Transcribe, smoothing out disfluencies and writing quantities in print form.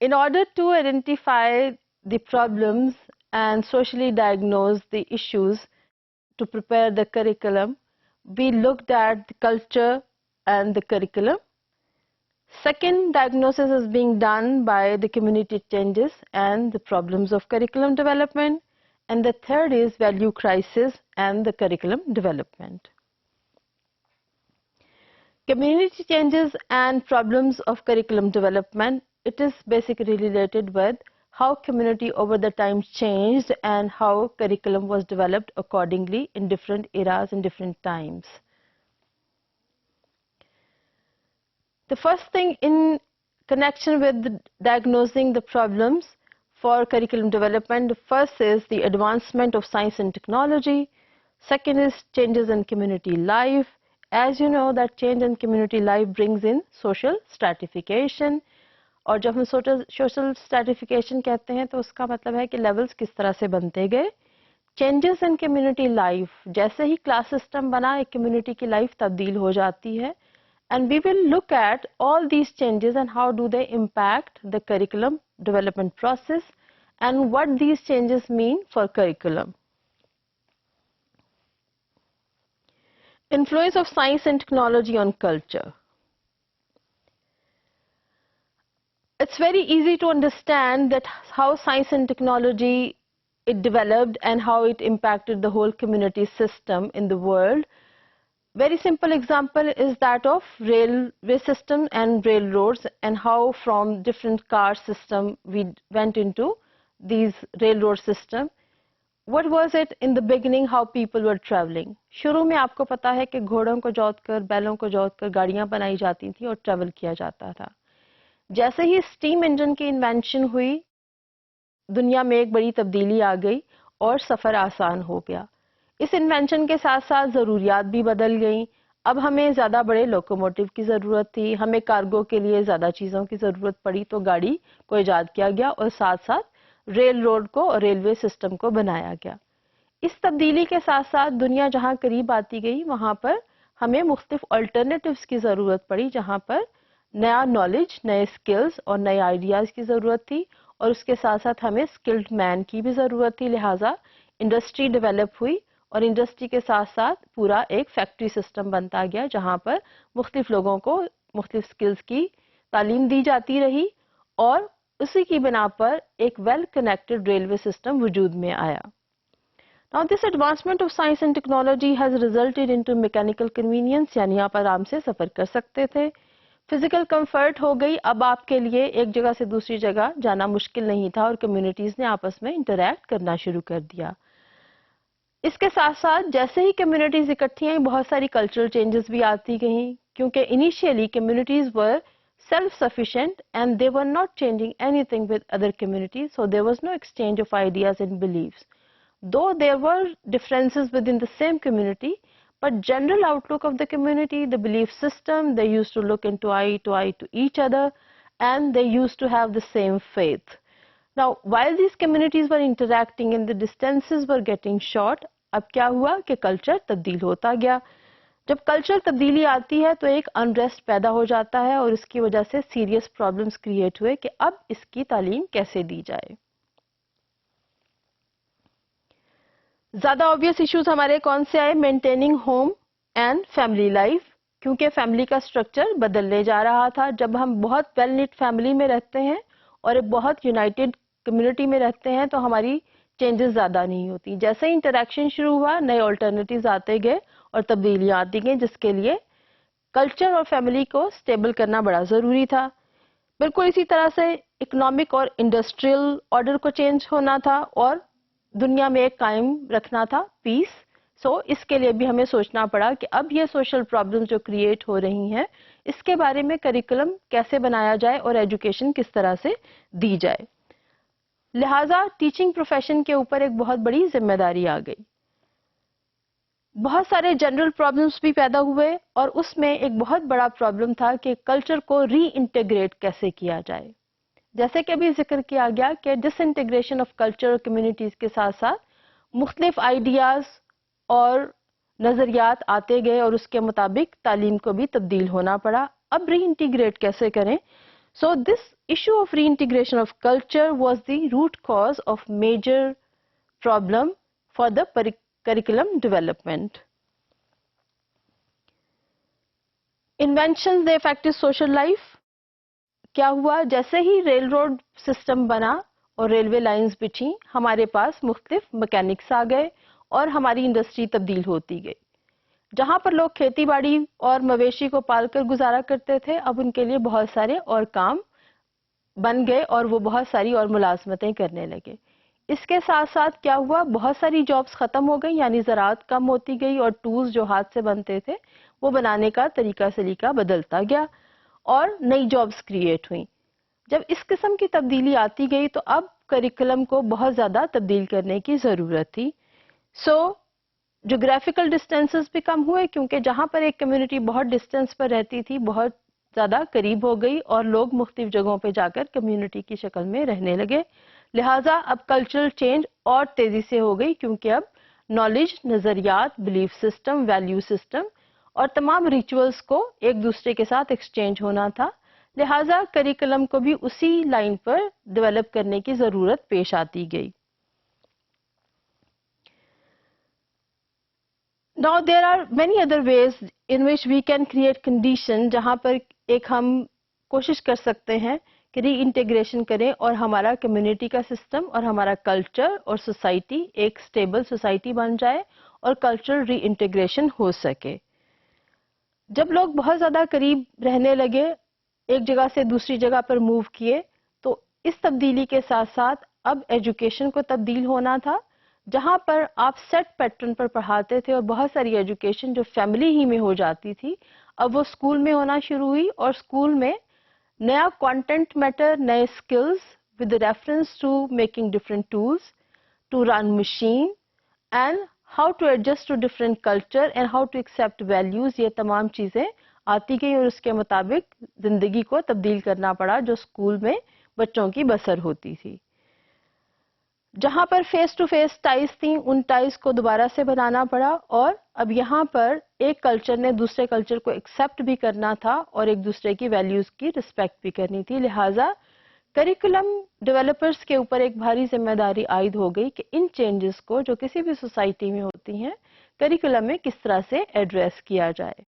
In order to identify the problems and socially diagnose the issues to prepare the curriculum, we looked at the culture and the curriculum. Second diagnosis is being done by the community changes and the problems of curriculum development. And the third is value crisis and the curriculum development. Community changes and problems of curriculum development, it is basically related with how community over the time changed and how curriculum was developed accordingly in different eras and different times. The first thing in connection with diagnosing the problems for curriculum development, the first is the advancement of science and technology. Second is changes in community life. As you know that change in community life brings in social stratification. اور جب ہم social اسٹریٹیفیکیشن کہتے ہیں تو اس کا مطلب ہے کہ لیولز کس طرح سے بنتے گئے. چینجز ان کمیونٹی لائف, جیسے ہی کلاس سسٹم بنا ایک کمیونٹی کی لائف تبدیل ہو جاتی ہے. And we will look at all these changes and how do they impact the curriculum development process and what these changes mean for curriculum. Influence of science and technology on culture. It's very easy to understand that how science and technology it developed and how it impacted the whole community system in the world. Very simple example is that of railway system and railroads and how from different car system we went into these railroad system. What was it in the beginning how people were traveling? شروع میں آپ کو پتا ہے کہ گھوڑوں کو جوت کر بیلوں کو جوت کر گاڑیاں بنائی جاتی تھیں اور ٹریول کیا جاتا تھا. جیسے ہی اسٹیم انجن کی انوینشن ہوئی دنیا میں ایک بڑی تبدیلی آ گئی اور سفر آسان ہو گیا. اس انوینشن کے ساتھ ساتھ ضروریات بھی بدل گئیں. اب ہمیں زیادہ بڑے لوکوموٹیو کی ضرورت تھی, ہمیں کارگو کے لیے زیادہ چیزوں کی ضرورت پڑی تو گاڑی کو ایجاد کیا گیا اور ساتھ ساتھ ریل روڈ کو اور ریلوے سسٹم کو بنایا گیا. اس تبدیلی کے ساتھ ساتھ دنیا جہاں قریب آتی گئی وہاں پر ہمیں مختلف الٹرنیٹیوز کی ضرورت پڑی, جہاں پر نیا نالج, نئے سکلز اور نئے آئیڈیاز کی ضرورت تھی اور اس کے ساتھ ساتھ ہمیں سکلڈ مین کی بھی ضرورت تھی. لہٰذا انڈسٹری ڈیولپ ہوئی اور انڈسٹری کے ساتھ ساتھ پورا ایک فیکٹری سسٹم بنتا گیا جہاں پر مختلف لوگوں کو مختلف سکلز کی تعلیم دی جاتی رہی اور اسی کی بنا پر ایک ویل کنیکٹڈ ریلوے سسٹم وجود میں آیا. Now this advancement of science and technology has resulted into mechanical convenience, یعنی آپ آرام سے سفر کر سکتے تھے. فزیکل کمفرٹ ہو گئی, اب آپ کے لیے ایک جگہ سے دوسری جگہ جانا مشکل نہیں تھا اور کمیونٹیز نے آپس میں انٹریکٹ کرنا شروع کر دیا. اس کے ساتھ ساتھ جیسے ہی کمیونٹیز اکٹھی آئیں بہت ساری کلچرل چینجز بھی آتی گئیں, کیونکہ initially communities were self-sufficient and they were not changing anything with other communities, so there was no exchange of ideas and beliefs. Though there were differences within the same community, but general outlook of the community, the belief system, they used to look into eye to each other and they used to have the same faith. Now, while these communities were interacting and the distances were getting short, اب کیا ہوا کہ culture تبدیل ہوتا گیا. جب culture تبدیلی آتی ہے تو ایک انریسٹ پیدا ہو جاتا ہے اور اس کی وجہ سے سیریس پرابلمس کریٹ ہوئے کہ اب اس کی تعلیم کیسے دی جائے. زیادہ آبویس ایشوز ہمارے کون سے آئے؟ Maintaining home and family life, کیونکہ فیملی کا اسٹرکچر بدلنے جا رہا تھا. جب ہم بہت ویل نیٹ فیملی میں رہتے ہیں اور ایک بہت یونائٹیڈ کمیونٹی میں رہتے ہیں تو ہماری چینجز زیادہ نہیں ہوتی. جیسے ہی انٹریکشن شروع ہوا نئے آلٹرنیٹیوز آتے گئے اور تبدیلیاں آتی گئیں, جس کے لیے کلچر اور فیملی کو اسٹیبل کرنا بڑا ضروری تھا. بالکل اسی طرح سے اکنامک اور انڈسٹریل آرڈر کو چینج ہونا تھا اور دنیا میں ایک قائم رکھنا تھا پیس. سو اس کے لیے بھی ہمیں سوچنا پڑا کہ اب یہ سوشل پرابلمز جو کریٹ ہو رہی ہیں اس کے بارے میں کریکولم کیسے بنایا جائے اور ایجوکیشن کس طرح سے دی جائے. لہٰذا ٹیچنگ پروفیشن کے اوپر ایک بہت بڑی ذمہ داری آ گئی. بہت سارے جنرل پرابلمس بھی پیدا ہوئے اور اس میں ایک بہت بڑا پرابلم تھا کہ کلچر کو ری انٹیگریٹ کیسے کیا جائے. جیسے کہ ابھی ذکر کیا گیا کہ ڈس انٹیگریشن آف کلچر اور کمیونٹیز کے ساتھ ساتھ مختلف آئیڈیاز اور نظریات آتے گئے اور اس کے مطابق تعلیم کو بھی تبدیل ہونا پڑا. اب ری انٹیگریٹ کیسے کریں؟ So this issue of reintegration of culture was the root cause of major problem for the curriculum development. Inventions they affected social life. کیا ہوا جیسے ہی ریل روڈ سسٹم بنا اور ریلوے لائنز بچھی ہمارے پاس مختلف مکینکس آ گئے اور ہماری انڈسٹری تبدیل ہوتی گئی. جہاں پر لوگ کھیتی باڑی اور مویشی کو پال کر گزارا کرتے تھے اب ان کے لیے بہت سارے اور کام بن گئے اور وہ بہت ساری اور ملازمتیں کرنے لگے. اس کے ساتھ ساتھ کیا ہوا بہت ساری جابز ختم ہو گئی یعنی زراعت کم ہوتی گئی اور ٹولز جو ہاتھ سے بنتے تھے وہ بنانے کا طریقہ سلیقہ بدلتا گیا اور نئی جابز کریٹ ہوئیں. جب اس قسم کی تبدیلی آتی گئی تو اب کریکولم کو بہت زیادہ تبدیل کرنے کی ضرورت تھی. سو جغرافیکل ڈسٹینسز بھی کم ہوئے کیونکہ جہاں پر ایک کمیونٹی بہت ڈسٹینس پر رہتی تھی بہت زیادہ قریب ہو گئی اور لوگ مختلف جگہوں پہ جا کر کمیونٹی کی شکل میں رہنے لگے. لہٰذا اب کلچرل چینج اور تیزی سے ہو گئی کیونکہ اب نالج، نظریات، بلیف سسٹم، ویلیو سسٹم اور تمام ریچولز کو ایک دوسرے کے ساتھ ایکسچینج ہونا تھا. لہٰذا کریکولم کو بھی اسی لائن پر ڈیولپ کرنے کی ضرورت پیش آتی گئی. Now there are many other ways in which we can create condition جہاں پر ایک ہم کوشش کر سکتے ہیں کہ ری انٹیگریشن کریں اور ہمارا کمیونٹی کا سسٹم اور ہمارا کلچر اور سوسائٹی ایک اسٹیبل سوسائٹی بن جائے اور کلچرل ری انٹیگریشن ہو سکے. جب لوگ بہت زیادہ قریب رہنے لگے ایک جگہ سے دوسری جگہ پر موو کیے تو اس تبدیلی کے ساتھ ساتھ اب ایجوکیشن کو تبدیل ہونا تھا. جہاں پر آپ سیٹ پیٹرن پر پڑھاتے تھے اور بہت ساری ایجوکیشن جو فیملی ہی میں ہو جاتی تھی اب وہ اسکول میں ہونا شروع ہوئی اور اسکول میں نیا کانٹینٹ میٹر، نئے skills with reference to making different tools to run machine and how to adjust to different culture and how to accept values, یہ تمام چیزیں آتی گئی اور اس کے مطابق زندگی کو تبدیل کرنا پڑا جو اسکول میں بچوں کی بسر ہوتی تھی. جہاں پر فیس ٹو فیس ٹائز تھیں ان ٹائز کو دوبارہ سے بنانا پڑا اور اب یہاں پر ایک کلچر نے دوسرے کلچر کو ایکسیپٹ بھی کرنا تھا اور ایک دوسرے کی ویلیوز کی رسپیکٹ بھی کرنی تھی. لہٰذا کریکولم ڈیولپرز کے اوپر ایک بھاری ذمہ داری عائد ہو گئی کہ ان چینجز کو جو کسی بھی سوسائٹی میں ہوتی ہیں کریکولم میں کس طرح سے ایڈریس کیا جائے.